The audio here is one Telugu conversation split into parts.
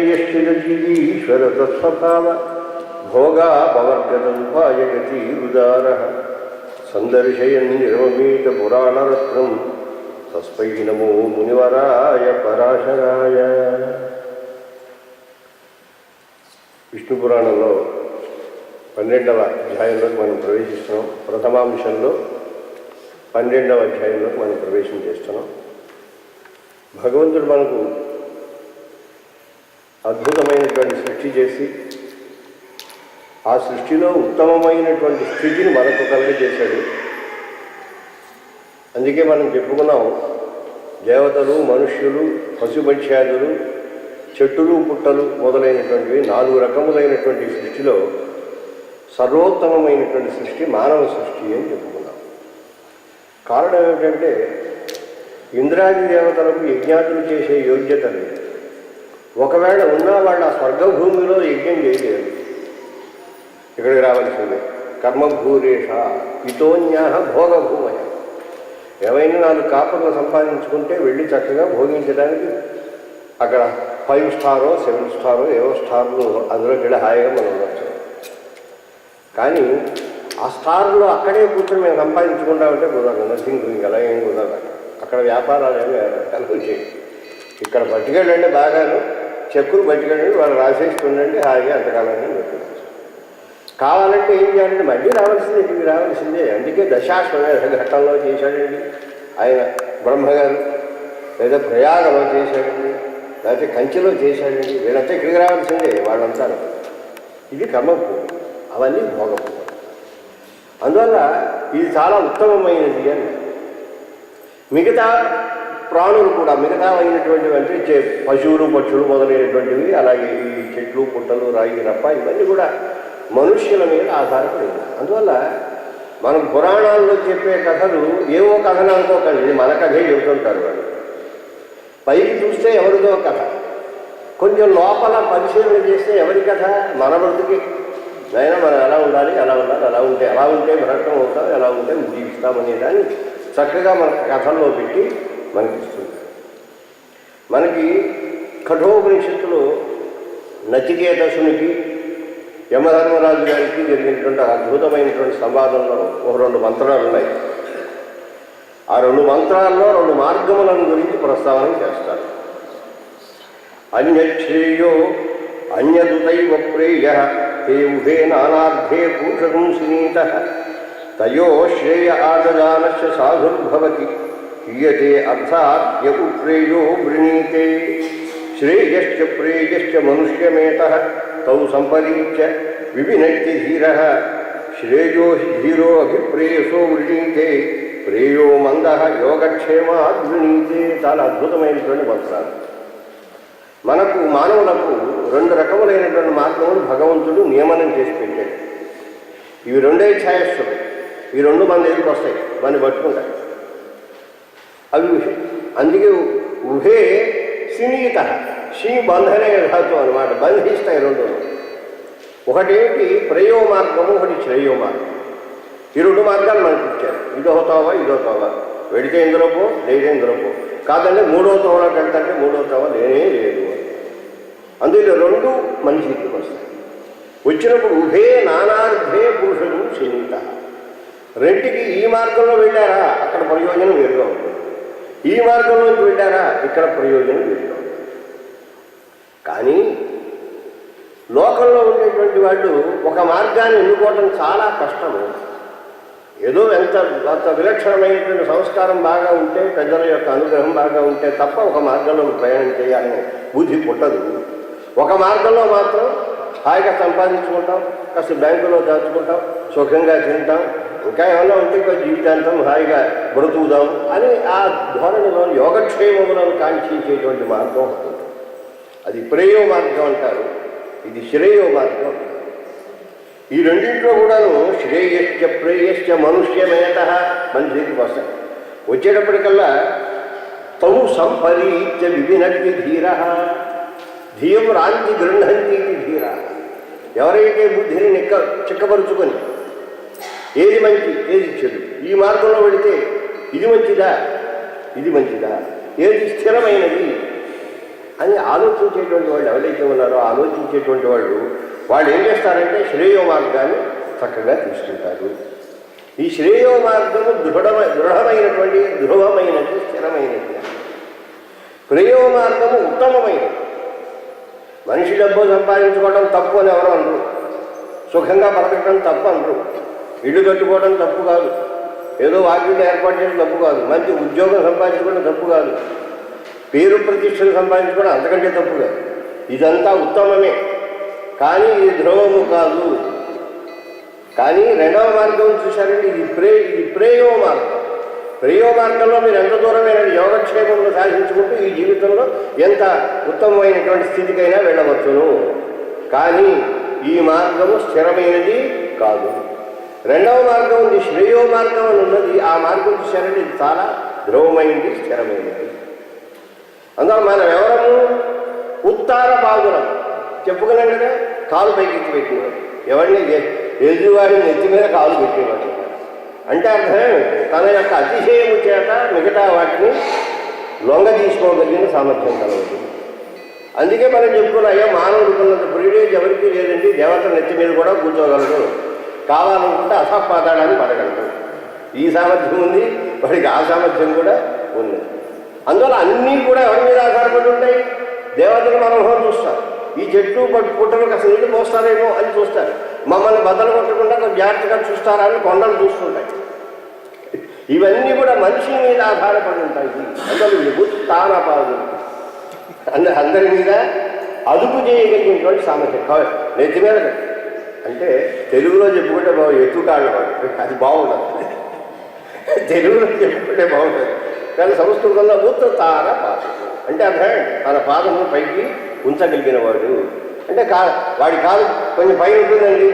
శ్రేయశ్చిదీశ్వర తత్స్వభావ భోగా పవర్గదుపాయ గతిరుదార సందర్శయన్ నిర్మమీత పురాణరత్నం తస్మై నమో మునివరాయ పరాశరాయ. విష్ణు పురాణంలో 12వ అధ్యాయంలోకి మనం ప్రవేశిస్తున్నాం. ప్రథమాంశంలో 12వ అధ్యాయంలోకి మనం ప్రవేశం చేస్తున్నాం. భగవంతుడు మనకు అద్భుతమైనటువంటి సృష్టి చేసి ఆ సృష్టిలో ఉత్తమమైనటువంటి స్థితిని మనకు కలుగజేశాడు. అందుకే మనం చెప్పుకున్నాం, దేవతలు, మనుష్యులు, పశుపక్ష్యాదులు, చెట్టులు, పుట్టలు మొదలైనటువంటివి 4 రకములైనటువంటి సృష్టిలో సర్వోత్తమమైనటువంటి సృష్టి మానవ సృష్టి అని చెప్పుకున్నాం. కారణం ఏమిటంటే ఇంద్రాది దేవతలకు యజ్ఞాదులు చేసే యోగ్యత లేదు. ఒకవేళ ఉన్నా వాళ్ళు ఆ స్వర్గభూమిలో యజ్ఞం చేయలేరు, ఇక్కడికి రావాల్సిందే. కర్మభూరేష ఇతోన్యా భోగభూమయ. ఏవైనా 4 కాపులను సంపాదించుకుంటే వెళ్ళి చక్కగా భోగించడానికి అక్కడ 5 స్టారో 7 స్టారో ఏవో స్టార్లు అందులోకి వెళ్ళి హాయిగా మనం ఉండొచ్చు. కానీ ఆ స్టార్లో అక్కడే కూర్చొని మేము సంపాదించుకుంటామంటే కుదరదు. నర్సింగ్ డూయింగ్ అలా ఏం కుదరదు. అక్కడ వ్యాపారాలు ఏమి కలుగు చేయి. ఇక్కడ పట్టుకెళ్ళండి, బాగాను చెక్కులు పట్టుకెళ్ళండి, వాళ్ళు రాసేస్తుండండి, హాయిగా అంతకాలంగా పెట్టుకోవచ్చు. కావాలంటే ఏం చేయాలంటే మళ్ళీ రావాల్సిందే, ఇక్కడికి రావాల్సిందే. అందుకే దశాశ్వమేధ ఘట్టంలో చేశాడండి ఆయన బ్రహ్మగారు, లేదా ప్రయాగలో చేశాడండి, లేకపోతే కంచిలో చేశాడండి. వీళ్ళంతా ఇక్కడికి రావాల్సిందే వాళ్ళంతా. ఇది కర్మభూమి, అవన్నీ భోగభూమి. అందువల్ల ఇది చాలా ఉత్తమమైనది అని. మిగతా ప్రాణులు కూడా మిగతా అయినటువంటివి అంటే పశువులు, పక్షులు మొదలైనటువంటివి, అలాగే ఈ చెట్లు, పుట్టలు, రాయి, రప్ప ఇవన్నీ కూడా మనుష్యుల మీద ఆధారపడి. అందువల్ల మనం పురాణాల్లో చెప్పే కథలు ఏవో కథలు అనుకోకండి, ఇది మన కథే చెబుతుంటారు వాళ్ళు. పైకి చూస్తే ఎవరిదో కథ, కొంచెం లోపల పరిశీలన చేస్తే ఎవరి కథ? మన బ్రతుకి. అయినా మనం ఎలా ఉండాలి, ఎలా ఉండాలి, అలా ఉంటే భ్రష్టం అవుతాం, ఎలా ఉంటే జీవిస్తామనే దాన్ని చక్కగా మన కథల్లో పెట్టి మనకి ఇస్తుంది. మనకి కఠోపనిషత్తులో నచికేతసునికి యమధర్మరాజు గారికి జరిగినటువంటి అద్భుతమైనటువంటి సంవాదంలో 2 మంత్రాలు ఉన్నాయి. ఆ 2 మంత్రాల్లో 2 మార్గములను గురించి ప్రస్తావన చేస్తారు. అన్యశ్రేయో అన్యదుతైవ ప్రేయ తే ఉభే నానార్థే పూషగుంసినీత తయో శ్రేయ ఆదదానశ్చ సాధుర్భవతి క్రియతే అర్థాత్ యకు ప్రేయో వృణీతే శ్రేయశ్చ ప్రేయశ్చ మనుష్యమేతః తౌ సంపరీత్య వివినక్తి ధీరః శ్రేయో హి ధీరో అభిప్రేయసో వృణీతే ప్రేయో మందః యోగక్షేమాద్ వృణీతే. చాలా అద్భుతమైనటువంటి మంత్రాలు. మనకు మానవులకు 2 రకములైనటువంటి మార్గములు భగవంతుడు నియమనం చేసి పెట్టాడు. ఇవి 2 ఛాయస్సులు. ఈ 2 మన దగ్గరికి వస్తాయి, మన పట్టుకుంటాయి. అవి అందుకే ఉభే సినీత, షీ బంధనే ధాతు అనమాట, బంధిస్తాయి 2. ఒకటేమిటి ప్రయో మార్గము, ఒకటి శ్రేయో మార్గం. ఈ 2 మార్గాలు మనకి ఇచ్చారు. ఇదో తోవ, ఇదో తోవ. వెడితే ఇందులో పో, లేదే ఇందులో పో. కాదంటే 3వ తోవలోకి వెళ్తాంటే 3వ తోవ లేనే లేదు. అందులో 2 మనిషికి వస్తాయి. వచ్చినప్పుడు ఉభే నానార్థే పురుషుడు సునీత. 2కి ఈ మార్గంలో వెళ్ళారా అక్కడ ప్రయోజనం వేరుగా ఉంటుంది, ఈ మార్గంలోకి వెళ్ళారా ఇక్కడ ప్రయోజనం వేరుగా ఉంటుంది. కానీ లోకంలో ఉండేటువంటి వాళ్ళు ఒక మార్గాన్ని ఎన్నుకోవటం చాలా కష్టము. ఏదో ఎంత విలక్షణమైనటువంటి సంస్కారం బాగా ఉంటే, పెద్దల యొక్క అనుగ్రహం బాగా ఉంటే తప్ప ఒక మార్గంలో ప్రయాణం చేయాలనే బుద్ధి పుట్టదు. ఒక మార్గంలో మాత్రం హాయిగా సంపాదించుకుంటాం, కాస్త బ్యాంకులో దాచుకుంటాం, సుఖంగా తింటాం, ఇంకా ఏమైనా ఉంటే జీవితాంతం హాయిగా బ్రతుకుదాం అని ఆ ధోరణిలో యోగక్షేమములను కాంక్షించేటువంటి మార్గం ఉంటుంది. అది ప్రేయో మార్గం అంటారు, ఇది శ్రేయో మార్గం. ఈ రెండింటిలో కూడాను శ్రేయశ్చ ప్రేయశ్చ మనుష్యమేత మనిషికి వస్తాయి. వచ్చేటప్పటికల్లా తౌ సంపరీత్య వివినక్తి ధీర ధియం రాంతి గృహంతి ధీర. ఎవరైతే బుద్ధిని చిక్కపరుచుకొని ఏది మంచి ఏది చెడు, ఈ మార్గంలో వెళితే ఇది మంచిదా ఇది మంచిదా, ఏది స్థిరమైనది అని ఆలోచించేటువంటి వాళ్ళు ఎవరైతే ఉన్నారో ఆలోచించేటువంటి వాళ్ళు ఏం చేస్తారంటే శ్రేయో మార్గాన్ని చక్కగా తీసుకుంటారు. ఈ శ్రేయో మార్గము దృఢమైనటువంటి ధ్రువమైనది, స్థిరమైనది. ప్రేయో మార్గము ఉత్తమమైనది. మనిషి డబ్బు సంపాదించుకోవడం తప్పు అని ఎవరు అనరు, సుఖంగా బ్రతకడం తప్పు అనరు, ఇల్లు కట్టుకోవడం తప్పు కాదు, ఏదో వాక్యం ఏర్పాటు చేయడం తప్పు కాదు, మంచి ఉద్యోగం సంపాదించుకోవడం తప్పు కాదు, పేరు ప్రతిష్టలు సంపాదించుకోవడం అంతకంటే తప్పు కాదు. ఇదంతా ఉత్తమమే, కానీ ఇది ధ్రువము కాదు. కానీ రెండవ మార్గం చూశారంటే ఇది ప్రేయో మార్గం. ప్రేయో మార్గంలో మీరు ఎంత దూరమైన యోగక్షేమంలో సాధించుకుంటూ ఈ జీవితంలో ఎంత ఉత్తమమైనటువంటి స్థితికైనా వెళ్ళవచ్చును. కానీ ఈ మార్గము స్థిరమైనది కాదు. రెండవ మార్గం ఉంది, శ్రేయో మార్గం అని ఉన్నది. ఆ మార్గం చూశారంటే ఇది చాలా ధ్రువమైనది, స్థిరమైనది. అందువల్ల మనం ఎవరము ఉత్తార పాదులం చెప్పుకున్నాం కదా, కాలు పైకి పెట్టినవాడు, ఎవరిని ఎదురువాడిని నెత్తి మీద కాలు పెట్టేవాడు. అంటే అర్థమే తన యొక్క అతిశయము చేత మిగతా వాటిని లొంగ తీసుకోగలిగిన సామర్థ్యం కలదు. అందుకే మనం చెప్పుకున్నాం, అయ్యో మానవుడుకున్నంత ప్రివిలేజ్ ఎవరికి లేదండి, దేవతల నెత్తి మీద కూడా కూర్చోగలడు, కావాలనుకుంటే అసపాతాడాన్ని పడగలడు. ఈ సామర్థ్యం ఉంది, వాడికి ఆ సామర్థ్యం కూడా ఉంది. అందువల్ల అన్నీ కూడా ఎవరి మీద ఆధారపడి ఉంటాయి. దేవతలు మనం చూస్తాం, ఈ చెట్లు పుట్టలకు అసలు నీళ్ళు పోస్తారేమో అని చూస్తారు, మమ్మల్ని బద్దలు కొట్టకుండా జాగ్రత్తగా చూస్తారా అని కొండలు చూస్తుంటాయి. ఇవన్నీ కూడా మనిషి మీద ఆధారపడి ఉంటాయి. అందులో తానపాదు అందరి మీద అదుపు చేయగలిగినటువంటి సామర్థ్యం. నెత్తి మీద అంటే తెలుగులో చెప్పుకుంటే ఎత్తుకాళ్ళు అది బాగుంటుంది, తెలుగులో చెప్పుకుంటే బాగుంటుంది. కానీ సంస్కృతంలో తాన పాదం అంటే అర్థం తన పాదము పైకి ఉంచగలిగిన వాడు. అంటే వాడి కాలు కొంచెం పైన ఉంటుందండి,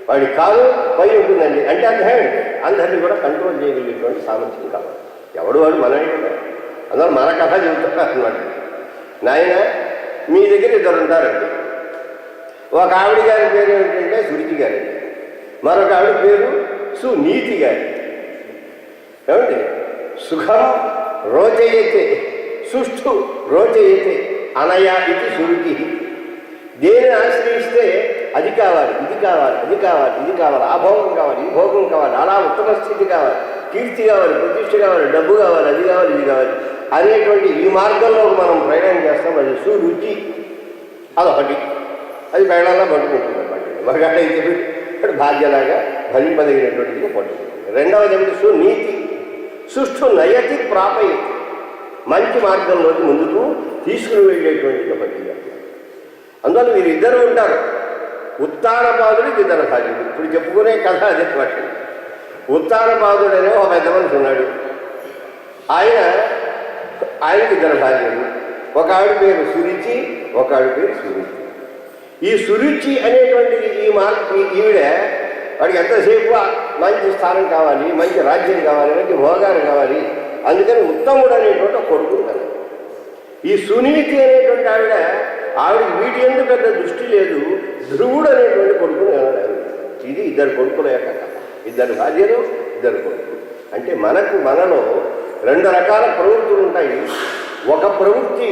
వాడి కాలు పైన ఉంటుందండి అంటే అర్థం అందరినీ కూడా కంట్రోల్ చేయగలిగేటువంటి సామర్థ్యం కావాలి. ఎవడు వాడు మనమే కదా. అందువల్ల మన కథ చెబుతున్నారు అన్నమాట. నాయన మీ దగ్గర ఇద్దరు ఉంటారండి, ఒక ఆవిడ గారి పేరు ఏమిటంటే సురుచి గారి, మరొక ఆవిడ పేరు సునీతి గారి. ఏమండి సుఖం రోచయతే సుష్ఠు రోచయతే అనయా ఇది సురుచి. దేనిని ఆశ్రయిస్తే అది కావాలి, ఇది కావాలి, అది కావాలి, ఇది కావాలి, ఆ భోగం కావాలి, ఈ భోగం కావాలి, అలా ఉత్తమ స్థితి కావాలి, కీర్తి కావాలి, ప్రతిష్ట కావాలి, డబ్బు కావాలి, అది కావాలి, ఇది కావాలి అనేటువంటి ఈ మార్గంలో మనం ప్రయాణం చేస్తాం. అది సురుచి అదొకటి, అది బేళాలా పట్టుకుంటుంది అన్నమాట. మరగడ్డ అయితే భాగ్యలాగా భరింపదగినటువంటిది పట్టుకుంటుంది. రెండవది ఏమిటి సునీతి, సుష్ఠు నయతి ప్రాపయతి, మంచి మార్గంలోకి ముందుకు తీసుకుని వెళ్ళేటువంటి ఒకటి. అందువల్ల మీరు ఇద్దరు ఉంటారు, ఉత్తానపాదుడు ఇద్దరు భార్యలు. ఇప్పుడు చెప్పుకునే కథ అదే మాట. ఉత్తానపాదుడు అనే ఒక పెద్ద మనిషి ఉన్నాడు, ఆయనకి ఇద్దరు భార్యలు. ఒక ఆవిడ పేరు సురుచి, ఒక ఆవిడ పేరు సురుచి. ఈ సురుచి అనేటువంటిది ఈవిడ వాడికి ఎంతసేపు మంచి స్థానం కావాలి, మంచి రాజ్యం కావాలి, మంచి భోగాలు కావాలి, అందుకని ఉత్తముడు అనేటువంటి ఒక కొడుకు కదా. ఈ సునీతి అనేటువంటి ఆవిడకి వీటి ఎందుకు పెద్ద దృష్టి లేదు, ధ్రువుడు అనేటువంటి కొడుకుని కలడారు. ఇది ఇద్దరు కొడుకుల యొక్క కథ. ఇద్దరు భార్యలు, ఇద్దరు కొడుకులు. అంటే మనలో రెండు రకాల ప్రవృత్తులు ఉంటాయి. ఒక ప్రవృత్తి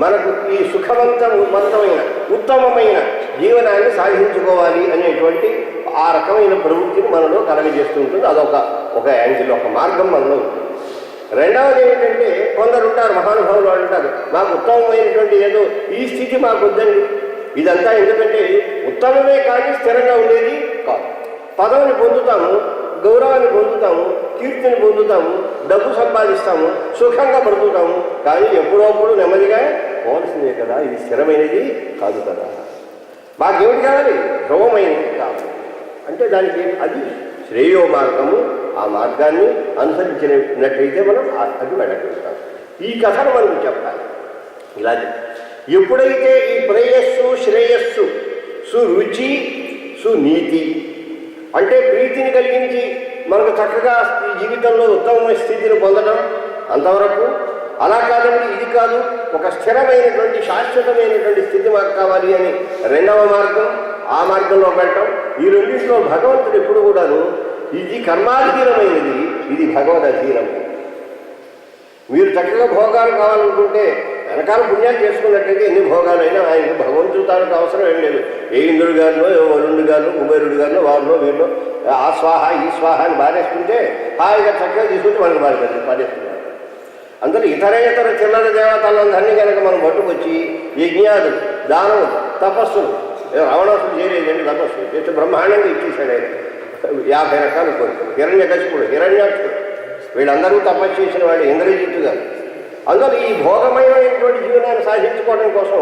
మనకు ఈ సుఖవంతమైన ఉత్తమమైన జీవనాన్ని సాధించుకోవాలి అనేటువంటి ఆ రకమైన ప్రవృత్తిని మనలో కలగజేస్తూ ఉంటుంది. అదొక యాంగిల్, ఒక మార్గం మనలో ఉంటుంది. రెండవది ఏమిటంటే కొందరు ఉంటారు, మహానుభావులు వాళ్ళు ఉంటారు, మాకు ఉత్తమమైనటువంటి ఏదో ఈ స్థితి మాకు వద్దండి. ఇదంతా ఎందుకంటే ఉత్తమమే కానీ స్థిరంగా ఉండేది కాదు. పదవిని పొందుతాము, గౌరవాన్ని పొందుతాము, కీర్తిని పొందుతాము, డబ్బు సంపాదిస్తాము, సుఖంగా బ్రతుకుతాము, కానీ ఎప్పుడప్పుడు నెమ్మదిగా పోవాల్సిందే కదా. ఇది స్థిరమైనది కాదు కదా. మాకేమిటి కావాలి? ధ్రువమైనది కాదు. అంటే దానికి అది శ్రేయో మార్గము. ఆ మార్గాన్ని అనుసరించినట్లయితే మనం అది వెళ్ళగలుగుతాం. ఈ కథను మనం చెప్పాలి. ఇలాగే ఎప్పుడైతే ఈ ప్రేయస్సు, శ్రేయస్సు, సురుచి, సునీతి అంటే ప్రీతిని కలిగించి మనకు చక్కగా ఈ జీవితంలో ఉత్తమమైన స్థితిని పొందడం అంతవరకు. అలా కాదండి, ఇది కాదు, ఒక స్థిరమైనటువంటి శాశ్వతమైనటువంటి స్థితి మాకు కావాలి అని రెండవ మార్గం, ఆ మార్గంలో వెళ్ళటం. ఈ రెండింటిలో భగవంతుడు ఎప్పుడు కూడాను ఇది కర్మాధీనమైనది, ఇది భగవద్ అధీనమైనది. మీరు చక్కగా భోగాలు కావాలనుకుంటే వెనకాల పుణ్యాలు చేసుకున్నట్టయితే ఎన్ని భోగాలైనా ఆయనకు భగవంతుడు తాలూకు అవసరం ఏం లేదు. ఏ ఇంద్రుడు గారినో ఏ వరుణుడు గారినో కుబేరుడు గారినో వారిలో వీరిలో ఆ స్వాహ ఈ స్వాహ అని బాధేసుకుంటే హాయిగా చక్కగా తీసుకుంటే మనకు బాధేస్తున్నారు. అందులో ఇతర చిల్లర దేవతలందరినీ కనుక మనం పట్టుకొచ్చి యజ్ఞాదులు, దానములు, తపస్సులు, రావణాసుడు చేయలేదండి తపస్సు చేస్తే బ్రహ్మాండంగా ఇచ్చేసాడు ఆయన 50 రకాల కోరికలు. హిరణ్యకశిపుడు, హిరణ్యాక్షుడు వీళ్ళందరూ తపస్సు చేసిన వాడు ఇంద్రజిత్తు గారు. అందులో ఈ భోగమయమైనటువంటి జీవనాన్ని సాధించుకోవడం కోసం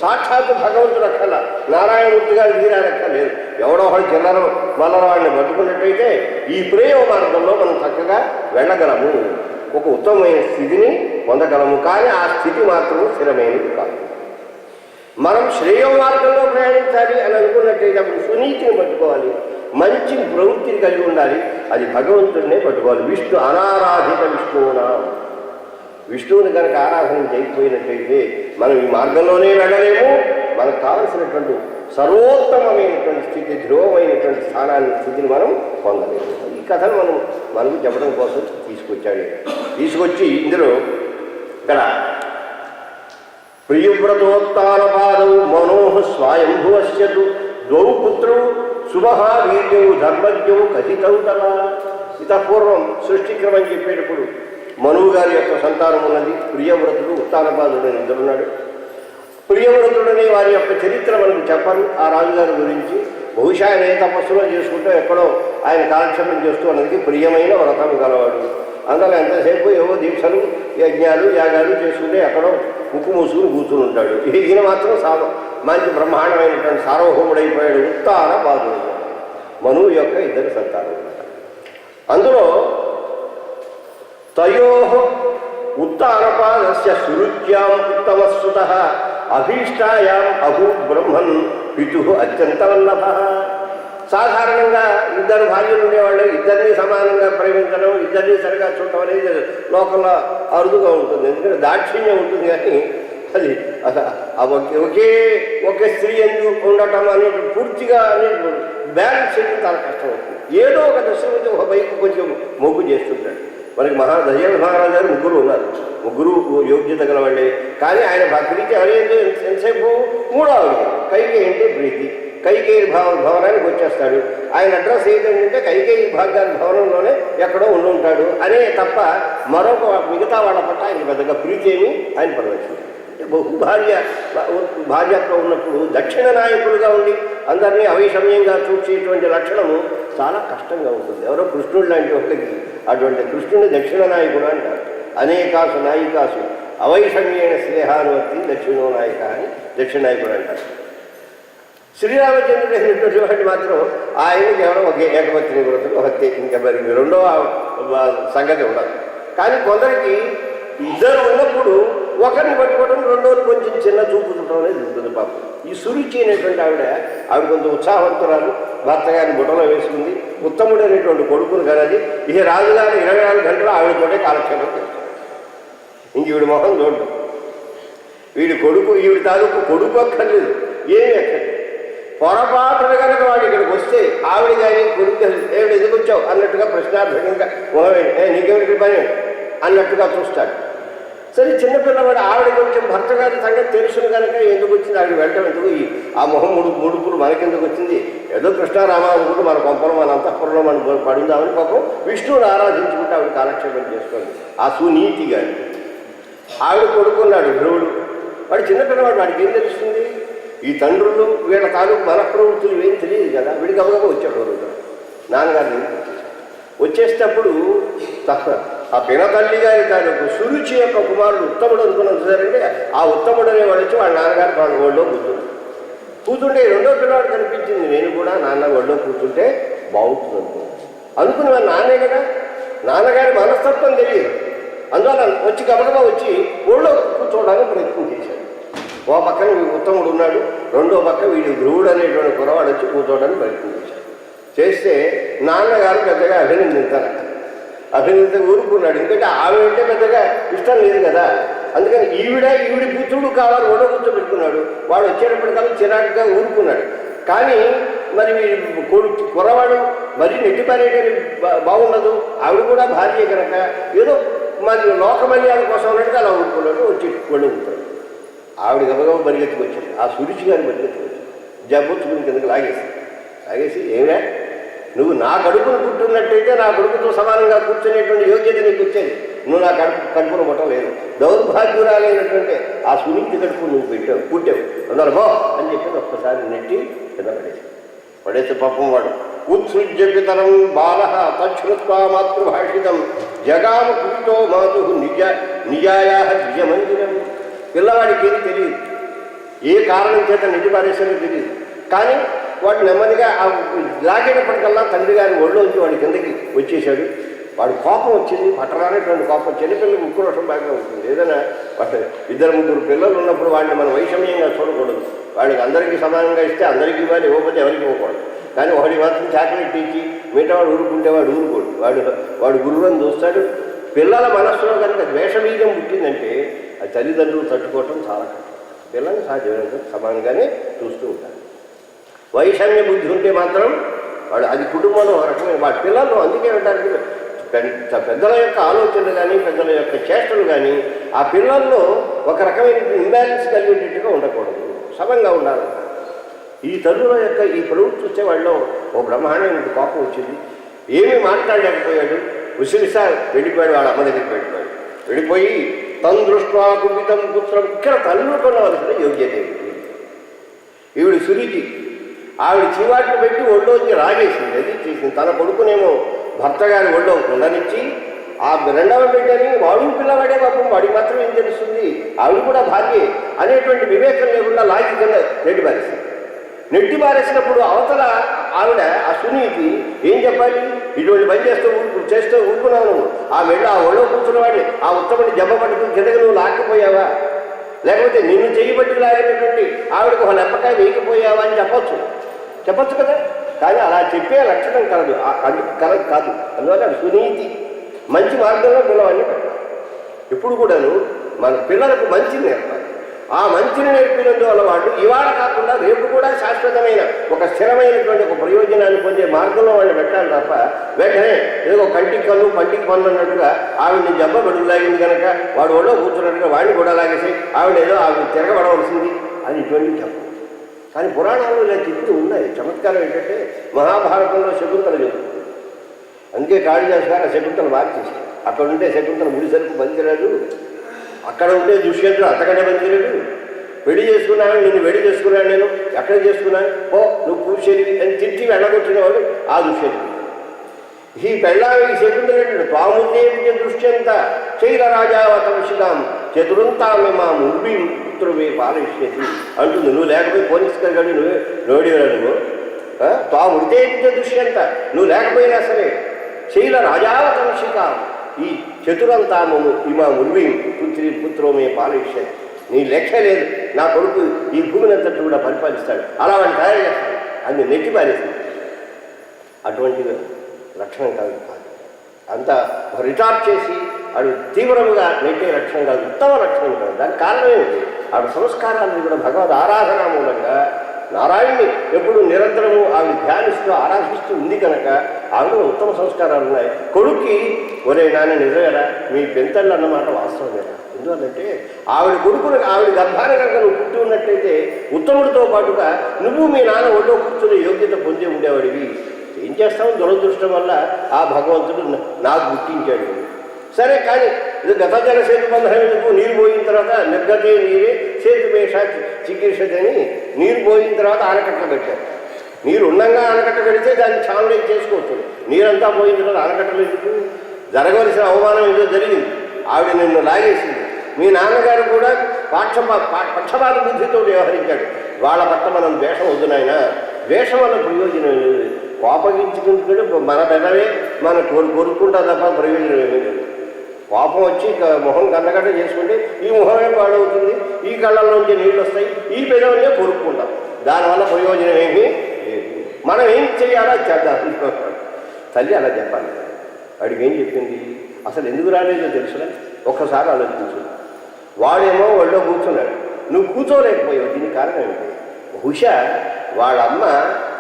సాక్షాత్తు భగవంతుడు అక్కల నారాయణమూర్తి గారు తీరారక్కర్లేదు. ఎవడో ఒకటి చిల్లర వల్ల వాడిని పట్టుకున్నట్టయితే ఈ ప్రేమ మార్గంలో మనం చక్కగా వెళ్ళగలము, ఒక ఉత్తమమైన స్థితిని పొందగలము. కానీ ఆ స్థితి మాత్రం స్థిరమైనది కాదు. మనం శ్రేయ మార్గంలో ప్రయాణించాలి అని అనుకున్నట్టయితే అప్పుడు సునీతిని పట్టుకోవాలి, మంచి ప్రవృత్తిని కలిగి ఉండాలి. అది భగవంతుడినే పట్టుకోవాలి. విష్ణు అనారాధిత విష్ణువునా, విష్ణువుని కనుక ఆరాధన చేయకపోయినట్టయితే మనం ఈ మార్గంలోనే వెళ్ళలేము. మనకు కావలసినటువంటి సర్వోత్తమమైనటువంటి స్థితి, ధ్రువమైనటువంటి స్థితిని మనం పొందలేము. ఈ కథను మనకు చెప్పడం కోసం తీసుకొచ్చాడు. తీసుకొచ్చి ఇందులో ఇక్కడ ప్రియవ్రతోత్తానపాదౌ మనోహ స్వయంభువస్యతు ద్వౌ పుత్రౌ శుభః వీర్యౌ ధర్మజ్ఞౌ కథితౌ తదా. ఇతపూర్వం సృష్టిక్రమం చెప్పేటప్పుడు మనువు గారి యొక్క సంతానం ఉన్నది. ప్రియవ్రతుడు, ఉత్తానపాదుడు అని ఇద్దరున్నాడు. ప్రియవ్రతుడని వారి యొక్క చరిత్ర మనకు చెప్పరు ఆ రాజుగారి గురించి. బహుశా ఆయన ఏ తపస్సులో చేసుకుంటూ ఎక్కడో ఆయన కాలక్షేపం చేస్తూ అన్నది ప్రియమైన వ్రతం గలవాడు. అందులో ఎంతసేపు ఏవో దీక్షలు, యజ్ఞాలు, యాగాలు చేసుకుంటే ఎక్కడో ముక్కు మూసుకుని కూర్చుని ఉంటాడు. ఈయన మాత్రం మంచి బ్రహ్మాండమైనటువంటి సార్వభౌముడైపోయాడు. ఉత్తానపాదుడు మనువు యొక్క ఇద్దరు సంతానం. అందులో తయోః ఉత్తానపాదస్య సురుచ్యాం ఉత్తమశ్రుతః అభీష్టాయాం అభూత్ బ్రహ్మన్ పితుః అత్యంతవల్లభః. సాధారణంగా ఇద్దరు భార్యలు ఉండేవాళ్ళు ఇద్దరినీ సమానంగా ప్రేమించడం, ఇద్దరినీ సరిగా చూడటం అనేది లోకంలో అరుదుగా ఉంటుంది. ఎందుకంటే దాక్షిణ్యం ఉంటుంది. కానీ అది ఒకే స్త్రీ ఎందుకు ఉండటం అనేది పూర్తిగా అనేది బ్యాలెన్స్ చేయడం చాలా కష్టం అవుతుంది. ఏదో ఒక దశలో ఒక వైపు కొంచెం మొగ్గు చేస్తుంటాడు. మనకి దశరథ మహారాజు గారు ముగ్గురు ఉన్నారు. ముగ్గురు యోగ్యత గలవాళ్ళే. కానీ ఆయన ప్రీతి ఎవరైతే ఎంతసేపు మూడో ఆవిడ కైకేయి అంటే ప్రీతి. కైకేయి భవనానికి వచ్చేస్తాడు. ఆయన అడ్రస్ ఏంటంటే కైకేయి భాగ్యాల భవనంలోనే ఎక్కడో ఉండుంటాడు అనే తప్ప మరొక మిగతా వాళ్ళ పట్ల ఆయన పెద్దగా ప్రీతి ఏమి ఆయన ప్రదర్శించారు. భార్యతో ఉన్నప్పుడు దక్షిణ నాయకులుగా ఉండి అందరినీ అవైషమ్యంగా చూసేటువంటి లక్షణము చాలా కష్టంగా ఉంటుంది. ఎవరో కృష్ణుడు లాంటి వాళ్ళకి అటువంటి కృష్ణుని దక్షిణ నాయకుడు అంటారు. అనేకాసు నాయికాసు అవైషమ్యైన స్నేహానువర్తి దక్షిణో నాయక అని దక్షిణ నాయకుడు అంటారు. శ్రీరామచంద్రుడు అయినటువంటి వాటి మాత్రం ఆయన కేవలం ఒక ఏకపత్ని వ్రతం, హత్య, ఇంకా మరి రెండో సంగతి ఉండదు. కానీ కొందరికి ఇద్దరు ఉన్నప్పుడు ఒకరిని పట్టుకోవడం, రెండోని కొంచెం చిన్న చూపు చూడటం అనేది ఉంటుంది. పాపం ఈ సురుచి అనేటువంటి ఆవిడ కొంచెం ఉత్సాహవంతురాలు. భర్త గారిని బుట్టలో వేసుకుంది. ఉత్తముడు అనేటువంటి కొడుకును కనది. ఇక రాజుగారు 24 గంటలు ఆవిడతోటే కాలక్షేపం చేస్తాడు. ఇంక ఈవిడ మొహం చూడటం. ఈవిడ తాలూకు కొడుకు అక్కర్లేదు, ఏమీ అక్కర్లేదు. పొరపాటున కనుక వాడు ఇక్కడికి వస్తే ఆవిడ కానీ కొడుకు ఏమిటి ఎందుకు వచ్చావు అన్నట్టుగా ప్రశ్నార్థకంగా నీకేమిటి పని అన్నట్టుగా చూస్తాడు. సరే చిన్నపిల్లవాడు ఆవిడ కొంచెం భర్త గారి సంగతి తెలుసును కనుక ఎందుకు వచ్చింది ఆవిడ వెళ్ళటం, ఎందుకు ఆ మొహం ముడుపులు మనకెందుకు వచ్చింది, ఏదో కృష్ణారామ అనుకుంటూ మన కొంపలో మన అంతఃపురంలో మనం పడుందామని పాపం విష్ణువుని ఆరాధించుకుంటే ఆవిడ కాలక్షేపం చేసుకోండి. ఆ సునీతి గారి ఆవిడ కొడుకున్నాడు ధ్రువుడు. వాడు చిన్నపిల్లవాడు, వాడికి ఏం తెలుస్తుంది? ఈ తండ్రులు వీళ్ళ తాలూకు మన ప్రవృత్తులు ఏం తెలియదు కదా. వీడికి గబగబా వచ్చాడు రోజు నాన్నగారిని వచ్చేటప్పుడు ఆ పినతల్లి గారి తాలూకు సురుచి యొక్క కుమారుడు ఉత్తముడు అనుకున్నది సరంటే ఆ ఉత్తముడు అనేవాడు వచ్చి వాళ్ళ నాన్నగారు వాళ్ళ ఒళ్ళో కూర్చుంటే రెండో పిల్లవాడు కనిపించింది. నేను కూడా నాన్న ఒళ్ళో కూర్చుంటే బాగుంటుంది అనుకుని వాళ్ళ నాన్నే కదా. నాన్నగారి మనస్తత్వం తెలియదు. అందువల్ల వచ్చి గబగబా వచ్చి ఒళ్ళో కూర్చోవడానికి ప్రయత్నం చేశాడు. ఓ పక్కన ఉత్తముడు ఉన్నాడు, రెండో పక్క వీడు ధ్రువుడు అనేటువంటి కురవాడు వచ్చి కూర్చోవడానికి ప్రయత్నం చేశాడు. చేస్తే నాన్నగారు పెద్దగా అభినందిత ఊరుకున్నాడు. ఎందుకంటే ఆవిడ అంటే పెద్దగా ఇష్టం లేదు కదా. అందుకని ఈవిడి పుత్రుడు కావాలి ఒళ్ళో కూర్చోబెట్టుకున్నాడు. వాడు వచ్చేటప్పటికల్లా చిరాకుగా ఊరుకున్నాడు. కానీ మరి కురవాడు మరి నెట్టి పారేయడానికి బాగుండదు. ఆవిడ కూడా భార్య కనుక ఏదో మరి లోకమర్యాద కోసం ఉన్నట్టుగా అలా ఊరుకున్నాడు, వచ్చి ఒళ్ళు ఊరుతాడు. ఆవిడ గబగబ పరిగెత్తుకొచ్చాడు, ఆ సురుచి గారిని పరిగెత్తుకొచ్చాడు, జబ్బొచ్చుకుని కిందకి లాగేసి ఏమే నువ్వు నా కడుపును పుట్టున్నట్టయితే నా కొడుకుతో సమానంగా కూర్చునేటువంటి యోగ్యత నీకు వచ్చేది, నువ్వు నా కడుపును పుట్టలేదు, దౌర్భాగ్యురాలైనటువంటి ఆ సునీతి కడుపు నువ్వు పుట్టావు అందరూ బో అని చెప్పి ఒక్కసారి నెట్టి కింద పడేసి పాపం వాడు ఉత్సృజ్యపితరం బాల తచ్చుత్వా మాతృభాషితం జగామ కుతో మాతు నిజాయా ద్విజమందిరం. పిల్లవాడికి ఏది తెలియదు, ఏ కారణం చేత నిజి పారేసారో తెలియదు, కానీ వాడు నెమ్మదిగా లాగేటప్పటికల్లా తండ్రి గారి ఒళ్ళోంచి వాడి కిందకి వచ్చేసాడు. వాడు కోపం వచ్చింది, పట్టరానేటువంటి కోపం. చిన్నపిల్లలకు ఉక్రోషం బాగా ఉంటుంది. ఏదైనా ఇద్దరు ముగ్గురు పిల్లలు ఉన్నప్పుడు వాడిని మనం వైషమ్యంగా చూడకూడదు. వాడికి అందరికీ సమానంగా ఇస్తే అందరికీ ఇవ్వాలి, ఇవ్వకపోతే ఎవరికి ఇవ్వకూడదు. కానీ వాడి మాత్రం చాక్లెట్ ఇచ్చి మిగతా వాడు ఊరుకుంటే వాడు ఊరుకోడు, వాడు గురువుని చూస్తాడు. పిల్లల మనస్సులో కనుక ద్వేషబీజం పుట్టిందంటే అది తల్లిదండ్రులు తట్టుకోవటం చాలా కష్టం. పిల్లల్ని సాధ్యమైనంత సమానంగానే చూస్తూ ఉంటారు. వైషమ్య బుద్ధి ఉంటే మాత్రం వాడు అది కుటుంబంలో రకమైన వాడి పిల్లలు అందుకే ఉంటారు. పెద్దల యొక్క ఆలోచనలు కానీ పెద్దల యొక్క చేష్టలు కానీ ఆ పిల్లల్లో ఒక రకమైన ఇంబ్యాలెన్స్ కలిగేటట్టుగా ఉండకూడదు, సమంగా ఉండాలి. ఈ తల్లుల యొక్క ఈ ప్రవృత్తి చూస్తే వాళ్ళలో ఓ బ్రహ్మాండమైన కోపం వచ్చింది. ఏమీ మాట్లాడలేకపోయాడు, ఉసిరిసా వెళ్ళిపోయాడు, వాళ్ళ అమ్మ దగ్గరికి వెళ్ళిపోయి తను దృష్ట్యా కుపితం పుత్రం. ఇక్కడ తల్లు కొనవలసిన యోగ్యత ఏమిటి? ఈవిడ సురుచి ఆవిడ చీవాట్లు పెట్టి ఒళ్ళోంచి రాగేసింది, అది చేసింది. తన కొడుకునేమో భర్త గారి ఒళ్ళో ఉండనిచ్చి ఆ రెండవ బిడ్డని వాడు పిల్లవాడే పాపం, వాడికి మాత్రం ఏం తెలుస్తుంది, ఆవిడ కూడా భార్యే అనేటువంటి వివేకం లేకుండా లాగి కింద నెట్టి పారేసినప్పుడు అవతల ఆవిడ ఆ సునీతి ఏం చెప్పాలి? ఇటువంటి పని చేస్తూ ఊరుకున్నావు నువ్వు, ఆ ఒళ్ళో కూర్చున్న వాడిని ఆ ఉత్తమని జబ్బ పట్టుకుని కిందకి నువ్వు లాక్కపోయావా, లేకపోతే నిన్ను చేయబట్టి లాగేటటువంటి ఆవిడకు ఒక లెప్పకాయ వేయకపోయావా అని చెప్పచ్చు కదా. కానీ అలా చెప్పే లక్షణం కాదు, కరెక్ట్ కాదు. అందువల్ల సునీతి మంచి మార్గంలో పిల్లవాడిని పెట్టాలి. ఎప్పుడు కూడాను మన పిల్లలకు మంచిని నేర్పాలి. ఆ మంచిని నేర్పినందువల్ల వాళ్ళు ఇవాళ కాకుండా రేపు కూడా శాశ్వతమైన ఒక స్థిరమైనటువంటి ఒక ప్రయోజనాన్ని పొందే మార్గంలో వాళ్ళు పెట్టాలి తప్ప వెంటనే ఏదో కంటికి కన్ను పంటికి పన్ను అన్నట్టుగా ఆవిడని జబ్బ బడుగులాగింది కనుక వాడు ఒళ్ళో కూర్చున్నట్టుగా వాడిని కూడా లాగేసి ఆవిడ తిరగబడవలసింది అని ఇటువంటి చెప్పు. కానీ పురాణాల్లో ఇలా చెప్తూ ఉన్నాయి. చమత్కారం ఏంటంటే మహాభారతంలో శకుంతల చెబుతుంది. అందుకే కాళిదాసు గారు ఆ శకుంతల మార్చేసి అక్కడ ఉంటే శకుంతల ముడిసరుకు పనికిరాడు, అక్కడ ఉంటే దుష్యంతుడు అంతకంటే పనికిరాడు. వెడి చేసుకున్నాను, నిన్ను వెడి చేసుకున్నాను, నేను ఎక్కడ చేసుకున్నాను, ఓ నువ్వు పూసేది అని తిట్టి వెళ్ళగొట్టినవాడు ఆ దుష్యంతుడు. ఈ పెళ్ళావి శకుంతల తాముందే దృష్ట్యంత శైల రాజావతంశిదాం చతురంతామె మా ముర్బి పుత్రువే పాలయిష్యతి అంటుంది. నువ్వు లేకపోయి పోలీసుకెళ్ళి నువ్వే నోడివరా నువ్వు, తాముడితే దృష్ట్యంత నువ్వు లేకపోయినా సరే శైల రాజావతంశికాం ఈ చతురంతామము ఇమా ముర్వి పుత్రోమే పాలయిష్యతి, నీ లెక్క లేదు, నా కొడుకు ఈ భూమిని అంతటి కూడా పరిపాలిస్తాడు, అలా వాడిని తయారు చేస్తాడు అని నెట్టి పారేసింది. అటువంటి లక్షణం కాదు, అంత రిటార్ట్ చేసి ఆడు తీవ్రముగా నెట్టే లక్షణం కాదు, ఉత్తమ లక్షణం కాదు. దానికి కారణం ఏమిటి? ఆవిడ సంస్కారాలను కూడా భగవద్ ఆరాధన మూలంగా నారాయణ్ణి ఎప్పుడు నిరంతరము ఆవిడ ధ్యానిస్తూ ఆరాధిస్తూ ఉంది కనుక ఆవిడ ఉత్తమ సంస్కారాలు ఉన్నాయి. కొడుక్కి ఒరే నాన్న నిజమేరా మీ పెంతళ్ళు అన్నమాట వాస్తవమేరా, ఎందువల్లంటే ఆవిడ కొడుకును ఆవిడ గర్భాన్ని కనుక నువ్వు పుట్టి ఉన్నట్టయితే ఉత్తముడితో పాటుగా నువ్వు మీ నాన్న ఒళ్ళో కూర్చునే యోగ్యత పొంది ఉండేవాడివి. ఏం చేస్తావు, దురదృష్టం వల్ల ఆ భగవంతుడు నాకు గుర్తించాడు. సరే, కానీ ఇది గతజల సేతు బంధనం ఎందుకు? నీరు పోయిన తర్వాత నిర్గతే నీరే సేతుమేష చికిత్సని నీరు పోయిన తర్వాత ఆనకట్ట పెట్టారు. నీరు ఉండగా ఆనకట్ట పెడితే దాన్ని ఛానల్ చేసుకోవచ్చు. నీరంతా పోయిన తర్వాత ఆనకట్టలు ఎందుకు? జరగవలసిన అవమానం ఏదో జరిగింది, ఆవిడ నిన్ను లాగేసింది. మీ నాన్నగారు కూడా పక్షపాత బుద్ధితో వ్యవహరించాడు. వాళ్ళ పట్ల మనం ద్వేషం వద్దు నాయన, ద్వేషం వల్ల ప్రయోజనం లేదు. కోపగించుకుంటే మన పెదవే మన కొరుక్కుంటా తప్ప ప్రయోజనం ఏమీ లేదు. కోపం వచ్చి మొహం కన్నగడ్డ చేసుకుంటే ఈ మొహమే పాడవుతుంది, ఈ కళ్ళల్లోంచి నీళ్ళు వస్తాయి, ఈ పెదవులనే కొరుక్కుంటాం, దానివల్ల ప్రయోజనం ఏమీ లేదు. మనం ఏం చేయాలో చేద్దాం. తల్లి అలా చెప్పాలి. వాడికి ఏం చెప్పింది? అసలు ఎందుకు రాలేదో తెలుసులే, ఒక్కసారి ఆలోచించు. వాడేమో ఒళ్ళో కూర్చున్నాడు, నువ్వు కూర్చోలేకపోయావు. దీనికి కారణం ఏంటి? బహుశా వాళ్ళమ్మ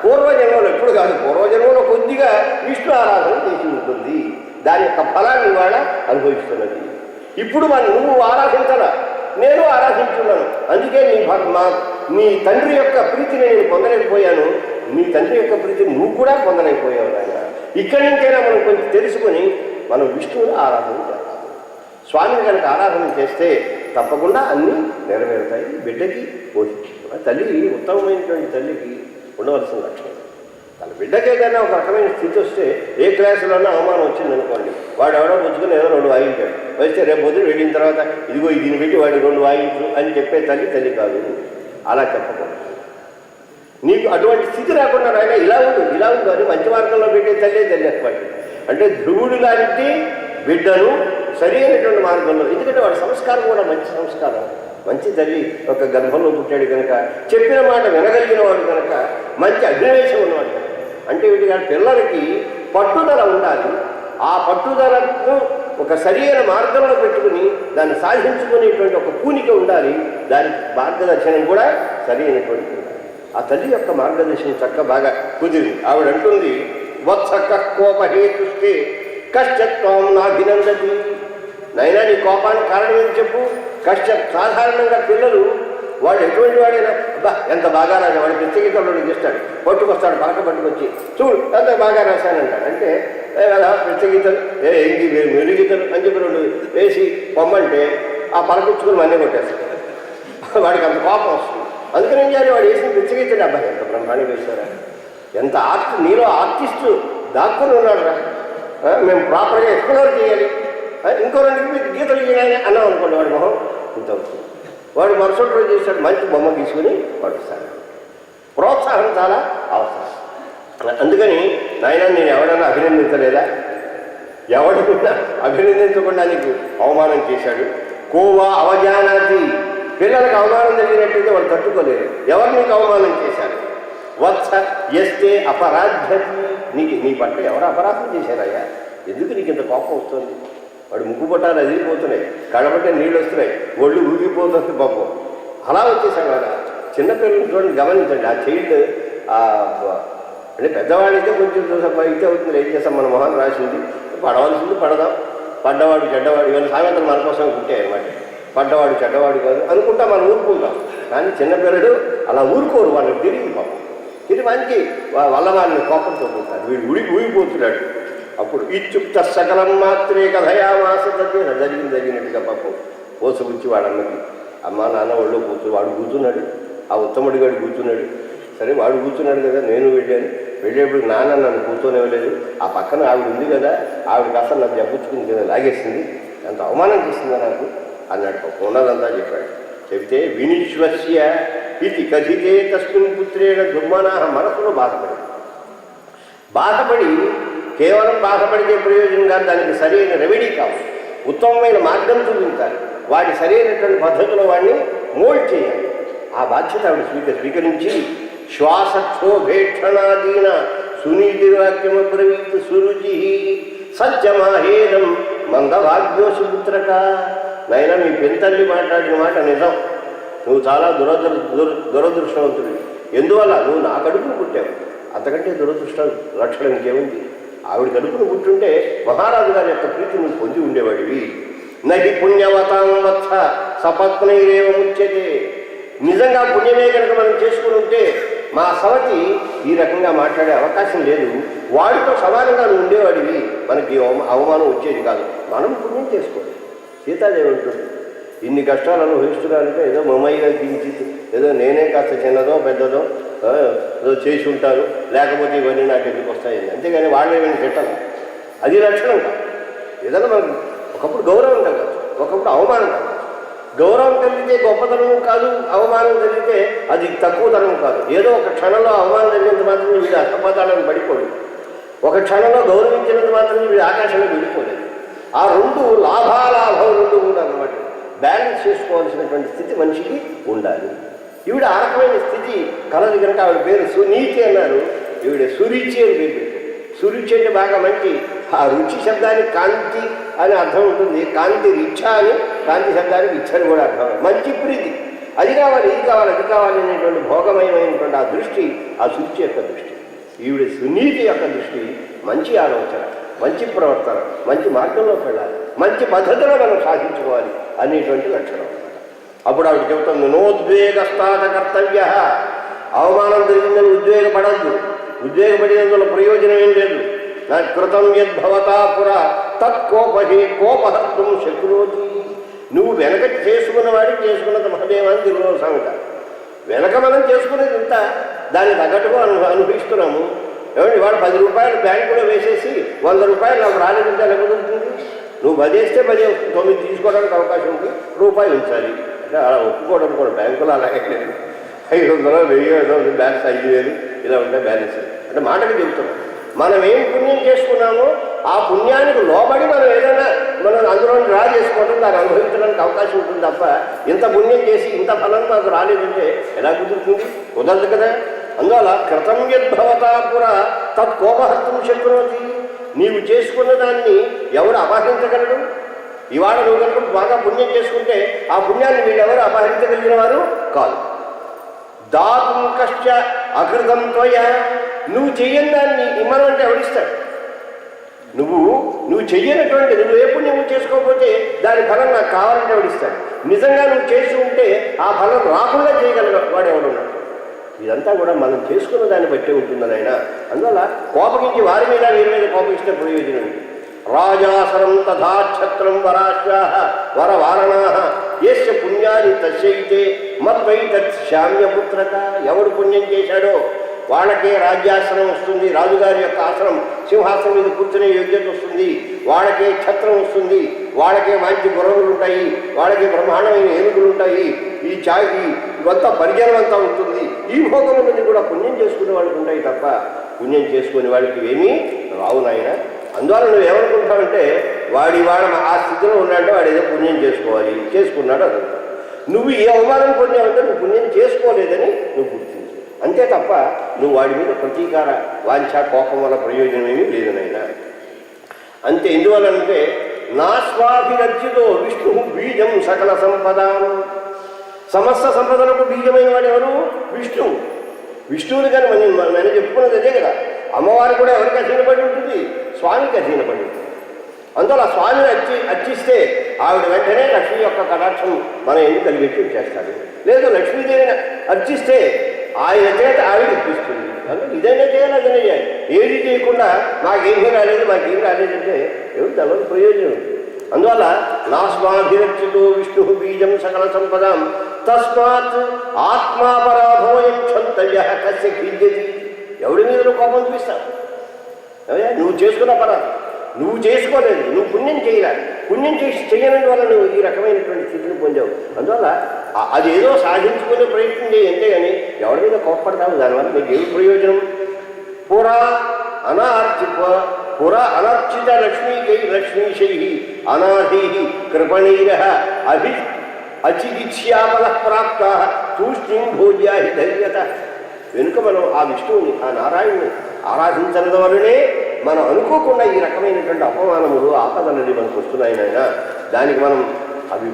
పూర్వజన్మలో, ఎప్పుడు కాదు పూర్వజన్మలో కొద్దిగా విష్ణు ఆరాధన చేసి ఉంటుంది. దాని యొక్క ఫలాన్ని ఇవాళ అనుభవిస్తున్నది. ఇప్పుడు నువ్వు ఆరాధించాలా, నేను ఆరాధించున్నాను. అందుకే నీ తండ్రి యొక్క ప్రీతిని నేను పొందలేకపోయాను, నీ తండ్రి యొక్క ప్రీతిని నువ్వు కూడా పొందలేకపోయావు నాయన. ఇక్కడి నుంచైనా మనం కొంచెం తెలుసుకొని మనం విష్ణువుని ఆరాధన చేస్తాం. స్వామిని కనుక ఆరాధన చేస్తే తప్పకుండా అన్నీ నెరవేరుతాయి. బిడ్డకి పోషించు. తల్లి ఉత్తమమైనటువంటి తల్లికి ఉండవలసిన లక్షణం. తన బిడ్డకి ఏదైనా ఒక రకమైన స్థితి వస్తే, ఏ క్లాసులోనే అవమానం వచ్చిందనుకోండి, వాడు ఎవడో పుచ్చుకొని ఏదో 2 వాయించాడు, వస్తే రేపు పొద్దున వెళ్ళిన తర్వాత ఇదిగో దీన్ని పెట్టి వాడి 2 వాయించు అని చెప్పే తల్లి కాదు. అలా చెప్పకూడదు. నీకు అటువంటి స్థితి రాకుండా నాయన ఇలా ఉండు అని మంచి మార్గంలో పెట్టే తల్లి అన్నమాట. అంటే ధ్రువుడు లాంటి బిడ్డను సరి అయినటువంటి మార్గంలో, ఎందుకంటే వాడి సంస్కారం కూడా మంచి సంస్కారం. మంచి తల్లి ఒక గర్భంలో పుట్టాడు కనుక, చెప్పిన మాట వినగలిగిన వాడు కనుక, మంచి అగ్నివేశం ఉన్నవాడు కనుక. అంటే వీటిగా పిల్లలకి పట్టుదల ఉండాలి. ఆ పట్టుదలను ఒక సరైన మార్గంలో పెట్టుకుని దాన్ని సాధించుకునేటువంటి ఒక పూనిక ఉండాలి. దానికి మార్గదర్శనం కూడా సరి అయినటువంటి ఉండాలి. ఆ తల్లి యొక్క మార్గదర్శనం చక్క బాగా కుదిరింది. ఆవిడ అంటుంది, వత్సక కోపహేతుష్టే కష్టత్వం నాభినందతి. నైనా నీ కోపానికి కారణం ఏం చెప్పు. సాధారణంగా పిల్లలు వాడు ఎటువంటి వాడైనా అబ్బా ఎంత బాగా రాశాడు, వాడు ప్రత్యేకతలో చేస్తాడు, పట్టుకొస్తాడు, పలక పట్టుకొచ్చి చూడు ఎంత బాగా రాశానంటాడు. అంటే ప్రత్యేకతలు ఎంగి మెరుగీతలు అని చెప్పి 2 వేసి పొమ్మంటే ఆ పలకొచ్చుకుని మన్నే కొట్టేస్తాడు. వాడికి అంత కోపం వస్తుంది. అందుకని ఏం చేయాలి, వాడు వేసిన ప్రత్యేకతలు అబ్బాయి ఎంత బ్రహ్మాండంగా వేశారా, ఎంత నీలో ఆర్టిస్టు దాక్కుని ఉన్నాడు రా, మేము ప్రాపర్గా ఎక్స్ప్లోర్ చేయాలి, ఇంకో 2 గీతలు చేయాలి అన్నాం అనుకోండి, వాడి మొహం ఇంత అవుతుంది. వాడు మరుసటి రోజు చేశాడు, మంచి బొమ్మ తీసుకుని పడుస్తాడు. ప్రోత్సాహం చాలా అవసరం. అందుకని నాయన నేను ఎవడన్నా అభినందించలేదా, ఎవడన్నా అభినందించకుండా నీకు అవమానం చేశాడు. కోవా అవజానాది. పిల్లలకు అవమానం జరిగినట్టయితే వాళ్ళు తట్టుకోలేరు. ఎవరు నీకు అవమానం చేశారు. వత్స ఎస్తే అపరాధ్యతి. నీ పట్ల ఎవరు అపరాధం చేశారయ్యా, ఎందుకు నీకు ఇంత కోపం వస్తుంది. వాడు ముగ్గు పట్టాలు అదిరిపోతున్నాయి, కడబట్టే నీళ్ళు వస్తున్నాయి, ఒళ్ళు ఊగిపోతుంది పాపం. అలా వచ్చేసాడు వాడు. చిన్నపిల్లలు చూడండి, గమనించండి. ఆ చైల్డ్ అంటే పెద్దవాళ్ళైతే కొంచెం చూసా అయితే అవుతుంది, ఏం చేస్తాం, మన మొహం రాసింది, పడవలసింది పడదాం, పడ్డవాడు చెడ్డవాడు, ఇవన్నీ సామెతలు మన కోసం ఉంటాయి అన్నమాట. పడ్డవాడు చెడ్డవాడు కాదు అనుకుంటా మనం ఊరుకుంటాం. కానీ చిన్నపిల్లలు అలా ఊరుకోరు, వాళ్ళకి తిరిగి పాపం తిరిగి మంచి వాళ్ళని కోపంతో ఉంటారు. వీడు ఊగిపోతున్నాడు. అప్పుడు ఇచ్చుక్త సకలం మాత్రే కథయామాస జరిగినట్టుగా పాపం పోసగుచ్చి వాడన్నది. అమ్మ నాన్న ఒళ్ళో వాడు కూర్చున్నాడు, ఆ ఉత్తముడి గారు కూర్చున్నాడు. సరే వాడు కూర్చున్నాడు కదా, నేను వెళ్ళేప్పుడు నాన్న నన్ను కూర్చోనివ్వలేదు, ఆ పక్కన ఆవిడ ఉంది కదా, ఆవిడకి అసలు నాకు జబ్బుచ్చుకుని కింద లాగేసింది, అంత అవమానం చేసిందా నాకు అన్నాడు. పాపం ఉన్నదంతా చెప్పాడు. చెప్తే వినిశ్వస్య ఇది కథితే తస్మిన్ పుత్రేణ దుర్మనా. మనసులో బాధపడి కేవలం బాధపడితే ప్రయోజనం కాదు, దానికి సరైన రెమెడీ కావాలి, ఉత్తమమైన మార్గం చూపించాలి, వాడి సరైనటువంటి పద్ధతిలో వాడిని మోల్డ్ చేయాలి. ఆ బాధ్యత ఆవిడ స్వీకరించి శ్వాసక్షోభేక్షణాదీన సునీతివాక్యమబ్రవీత్ సురుచి సత్యమాహేదం మందవాగ్యోసి పుత్రక. నైనా మీ పెంతల్లి మాట్లాడిన మాట నిజం, నువ్వు చాలా దురదృష్టవంతుడు. ఎందువల్ల నువ్వు నా కడుపును పుట్టావు, అంతకంటే దురదృష్ట లక్షణం ఇంకేముంది. ఆవిడ కడుపును పుట్టుంటే మహారాజు గారి యొక్క ప్రీతి నువ్వు పొంది ఉండేవాడివి. నహి పుణ్యవతాం వత్స సపత్నైరేవ ముచ్యతే. నిజంగా పుణ్యమే కనుక మనం చేసుకుని ఉంటే మా సవతి ఈ రకంగా మాట్లాడే అవకాశం లేదు, వాడితో సమానంగా నువ్వు ఉండేవాడివి, మనకి అవమానం వచ్చేది కాదు. మనం పుణ్యం చేసుకోవాలి. సీతాదేవి ఉంటుంది, ఇన్ని కష్టాలు అనుభవిస్తున్నానంటే ఏదో మమ్మయ్యగా కించిత్ ఏదో నేనే కాస్త చిన్నదో పెద్దదో ఏదో చేసి ఉంటారు, లేకపోతే ఇవన్నీ నాకు ఎందుకు వస్తాయి, అంతేగాని వాళ్ళు ఏమైనా తిట్టాలి. అది లక్షణం కాదు. ఏదైనా మనకు ఒకప్పుడు గౌరవం కలగచ్చు, ఒకప్పుడు అవమానం కలగచ్చు. గౌరవం కలిగితే గొప్పతనం కాదు, అవమానం కలిగితే అది తక్కువతనం కాదు. ఏదో ఒక క్షణంలో అవమానం జరిగినంత మాత్రమే వీడు అర్థపదాలను పడిపోడు, ఒక క్షణంలో గౌరవించినంత మాత్రమే వీడు ఆకాశంలో విడిపోలేదు. ఆ 2 లాభాలాభం 2 కూడా అన్నమాట బ్యాలెన్స్ చేసుకోవాల్సినటువంటి స్థితి మనిషికి ఉండాలి. ఈవిడ ఆ రకమైన స్థితి కలదు కనుక ఆవిడ పేరు సునీతి అన్నారు, ఈవిడ సురుచి అని పేరు పెట్టారు. సురుచి అంటే బాగా మంచి, ఆ రుచి శబ్దానికి కాంతి అని అర్థం ఉంటుంది, కాంతి రిచ్చ అని, కాంతి శబ్దానికి ఇచ్చని కూడా అర్థం. మంచి ప్రీతి, అది కావాలి ఇది కావాలి అది కావాలి అనేటువంటి భోగమయమైనటువంటి ఆ దృష్టి ఆ సురుచి యొక్క దృష్టి. ఈవిడ సునీతి యొక్క దృష్టి మంచి ఆలోచన. మంచి ప్రవర్తన, మంచి మార్గంలోకి వెళ్ళాలి, మంచి పద్ధతిలో మనం సాధించుకోవాలి అనేటువంటి లక్షణం. అప్పుడు ఆవిడ చెబుతుంది, నోద్వేగస్తాత కర్తవ్య. అవమానం జరిగిందని ఉద్వేగపడద్దు. ఉద్వేగపడినందులో ప్రయోజనం ఏం లేదు. నా కృతం యద్భవతా పుర తత్కోపహే కోపహత్వం శక్రోతి. నువ్వు వెనక చేసుకున్న వాడికి చేసుకున్నది మహదేవాన్ని తిరుగులో సంగత. వెనక మనం చేసుకునేది ఇంత, దాన్ని తగ్గట్టుగా అనుభవిస్తున్నాము. ఏమంటే వాడు 10 రూపాయలు బ్యాంకులో వేసేసి 100 రూపాయలు నాకు రాలేదంటే ఎలా కుదురుతుంది? నువ్వు 10 వేస్తే 10 9 తీసుకోవడానికి అవకాశం ఉంది, రూపాయలు ఉంచాలి అంటే అలా ఒప్పుకోవడం కూడా. బ్యాంకులో అలాగే లేదు. 500, 1000 బ్యాలెన్స్ 5000 ఇలా ఉంటాయి బ్యాలెన్స్. అంటే మాటకి చెబుతున్నాం. మనం ఏం పుణ్యం చేసుకున్నామో ఆ పుణ్యానికి లోబడి మనం ఏదైనా మనం అందులో డ్రా చేసుకోవడం, దాన్ని అనుభవించడానికి అవకాశం ఉంటుంది తప్ప ఇంత పుణ్యం చేసి ఇంత ఫలం నాకు రాలేదంటే ఎలా కుదురుతుంది? కుదరదు కదా. అందువల్ల కృతం యద్భవతా పుర తత్కోపహర్తం శక్నోతి. నీవు చేసుకున్న దాన్ని ఎవడు అపహరించగలడు? ఇవాళ నువ్వు కనుక బాగా పుణ్యం చేసుకుంటే ఆ పుణ్యాన్ని వీళ్ళెవరు అపహరించగలిగిన వారు కాదు. దాతుం కశ్చ అకృతం త్వయ. నువ్వు చెయ్యని దాన్ని ఇమ్మనంటే ఎవడిస్తాడు? నువ్వు చెయ్యనటువంటి, నువ్వు ఏ పుణ్యం చేసుకోకపోతే దాని ఫలం నాకు కావాలంటే ఎవడిస్తాడు? నిజంగా నువ్వు చేసి ఉంటే ఆ ఫలం రాకుండా చేయగలడు వాడు ఎవడున్నాడు. ఇదంతా కూడా మనం చేసుకున్న దాన్ని బట్టే ఉంటుందని ఆయన. అందువల్ల కోపగించి వారి మీద వీరి మీద కోపగిస్తే ప్రయోజనం. రాజాసనం తథా క్షత్రం వరాశ్వాహ వరవారణాః యస్య పుణ్యాన్ని తస్యైతే మద్వై తత్శామ్యపుత్రక. ఎవడు పుణ్యం చేశాడో వాళ్ళకే రాజ్యాసనం వస్తుంది, రాజుగారి యొక్క ఆసనం, సింహాసనం మీద కూర్చునే యోగ్యత వస్తుంది, వాళ్ళకే ఛత్రం వస్తుంది, వాళ్ళకే మంచి గుర్రములు ఉంటాయి, వాళ్ళకే బ్రహ్మాండమైన ఏనుగులు ఉంటాయి, ఈ ఇవంతా పరిజనం అంతా ఉంటుంది. ఈ భోగములన్నీ కూడా పుణ్యం చేసుకునే వాళ్ళకి ఉంటాయి తప్ప పుణ్యం చేసుకునే వాళ్ళకి ఏమీ రావు నాయన. అందువల్ల నువ్వు ఏమనుకుంటావంటే వాడు ఆ స్థితిలో ఉన్నాడంటే వాడు ఏదో పుణ్యం చేసుకోవాలి, చేసుకున్నాడు అది. నువ్వు ఏ అవమానం పొందావంటే నువ్వు పుణ్యం చేసుకోలేదని నువ్వు గుర్తించు. అంతే తప్ప నువ్వు వాడి మీద ప్రతీకార వాంఛ కోపం వల్ల ప్రయోజనం ఏమీ లేదు నాయన. అంతే. ఎందువల్లంటే నా స్వాభిరక్షితో విష్ణు బీజం సకల సంపదాం. సమస్త సంపదలకు బీజమైన వాడు ఎవరు? విష్ణువు. విష్ణువుని కానీ మనం చెప్పుకున్నది అదే కదా. అమ్మవారు కూడా ఎవరికి అధీనపడి ఉంటుంది? స్వామికి అధీనపడి ఉంటుంది. అందువల్ల ఆ స్వామిని అర్చిస్తే ఆవిడ వెంటనే లక్ష్మి యొక్క కటాక్షం మన ఎందుకు కలిగేట్టు చేస్తాడు. లేదు లక్ష్మీదేవిని అర్చిస్తే ఆయన చేత ఆవిడ ఇప్పిస్తుంది. అందుకే ఇదైనా చేయాలి, అదైనా చేయాలి. ఏది చేయకుండా మాకేమీ రాలేదంటే ఎవరు తెలవని ప్రయోజనం. అందువల్ల నా స్వాభిరక్షితో విష్ణు బీజం సకల సంపదాం తస్మాత్ ఆత్మాపరాధోయం క్షంతవ్య కస్య కీర్యతి. ఎవడి మీద నువ్వు కోపం చూపిస్తావు? నువ్వు చేసుకున్న అపరాధం నువ్వు చేసుకోలేదు, నువ్వు పుణ్యం చేయలేదు. పుణ్యం చేయడం వల్ల నువ్వు ఈ రకమైనటువంటి స్థితిని పొందావు. అందువల్ల అదేదో సాధించుకునే ప్రయత్నం చేయి అంతేగాని ఎవరి మీద కోప్పడతావు. దానివల్ల నీకు ఏమి ప్రయోజనం? పురా అనర్చిత లక్ష్మీశై అనాథై కృపణీర అచిదిత్యాబల ప్రాప్త తూష్ణీం భోజ్యా ధైర్యత. వెనుక మనం ఆ విష్ణువుని, ఆ నారాయణుని ఆరాధించడం వల్లనే మనం అనుకోకుండా ఈ రకమైనటువంటి అపమానములు, ఆపదలని మనకు వస్తున్నాయి నాయన. దానికి మనం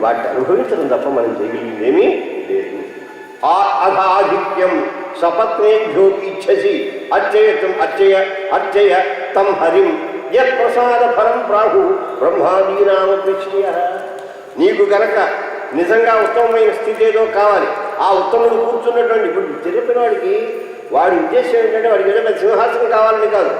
వాటిని అనుభవించడం తప్ప మనం చేయగలిగిందేమీ లేదు. అధాధిక్యం సపత్నేభ్యోకి ఇచ్చసి అర్చయ తం హరిం యత్ప్రసాద ఫలం ప్రాహు బ్రహ్మాదీనామృష్య. నీకు కనుక నిజంగా ఉత్తమమైన స్థితి ఏదో కావాలి, ఆ ఉత్తముడు కూర్చున్నటువంటి ఇప్పుడు తెలిపినవాడికి వాడి ఉద్దేశం ఏంటంటే వాడికి ఏదైనా సింహాసనం కావాలని కాదు,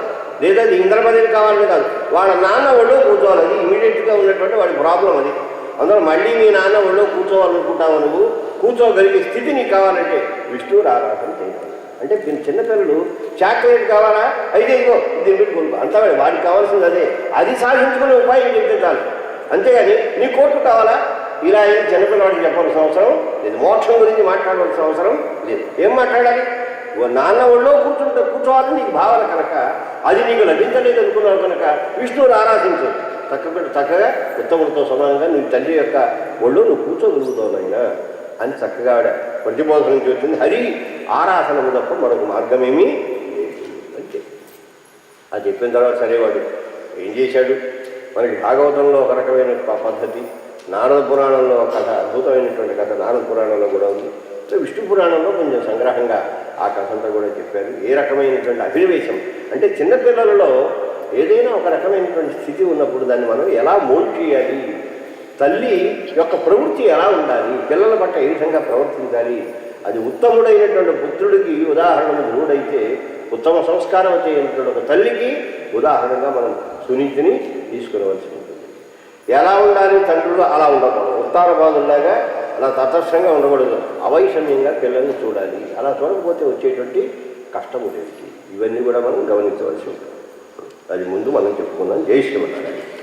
లేదా ఇంద్రపదవి కావాలని కాదు, వాళ్ళ నాన్న ఒళ్ళో కూర్చోవాలి. అది ఇమీడియట్గా ఉన్నటువంటి వాడి ప్రాబ్లం అది. అందులో మళ్ళీ మీ నాన్న ఒళ్ళో కూర్చోవాలనుకుంటావు, నువ్వు కూర్చోగలిగే స్థితి నీకు కావాలంటే విష్ణువుడు ఆరాధన చేయాలి. అంటే చిన్నపిల్లలు చాక్లెట్ కావాలా, అయితే ఇగో దీన్ని పెట్టి కొనుక్కో అంతా వాడికి కావాల్సింది అదే. అది సాధించుకునే ఉపాయం చెప్తే చాలు. అంతేగాని నీ కోర్టు కావాలా ఇలా ఏం చిన్నపిల్లవాడికి చెప్పాల్సిన అవసరం లేదు. మోక్షం గురించి మాట్లాడవలసిన అవసరం లేదు. ఏం మాట్లాడాలి? నాన్న ఒళ్ళో కూర్చోవాలని నీకు భావన కనుక, అది నీకు లభించలేదు అనుకున్నావు కనుక విష్ణువుని ఆరాధించు. చక్కగా ఉత్తముడితో సమానంగా నీ తండ్రి యొక్క ఒళ్ళు నువ్వు కూర్చోగలుగుతావు నాయన అని చక్కగా ఆవిడ ప్రతిబోధన నుంచి వచ్చింది. హరి ఆరాధనము తప్ప మరొక మార్గమేమీ లేదు అంతే. అది చెప్పిన తర్వాత సరే వాడు ఏం చేశాడు? మనకి భాగవతంలో ఒక రకమైన పద్ధతి, నారద పురాణంలో ఒక కథ, అద్భుతమైనటువంటి కథ నారద పురాణంలో కూడా ఉంది. విష్ణు పురాణంలో కొంచెం సంగ్రహంగా ఆ కథ అంతా కూడా చెప్పారు. ఏ రకమైనటువంటి అభినవేశం అంటే చిన్నపిల్లలలో ఏదైనా ఒక రకమైనటువంటి స్థితి ఉన్నప్పుడు దాన్ని మనం ఎలా మోల్డ్ చేయాలి, తల్లి యొక్క ప్రవృత్తి ఎలా ఉండాలి, పిల్లల పట్ల ఏ విధంగా ప్రవర్తించాలి, అది ఉత్తముడైనటువంటి పుత్రుడికి ఉదాహరణ ధ్రువుడైతే ఉత్తమ సంస్కారం అయినటువంటి ఒక తల్లికి ఉదాహరణగా మనం సునీతిని తీసుకునవలసి ఉంటుంది. ఎలా ఉండాలి తండ్రులు అలా ఉండకూడదు, ఉత్తానపాదుల్లాగా అలా తటస్థంగా ఉండకూడదు, అవైషమ్యంగా పిల్లల్ని చూడాలి. అలా చూడకపోతే వచ్చేటువంటి కష్టం ఉండేది. ఇవన్నీ కూడా మనం గమనించవలసి ఉంటుంది. అది ముందు మనం చెప్పుకున్నాం. జై శ్రీమన్నారాయణ.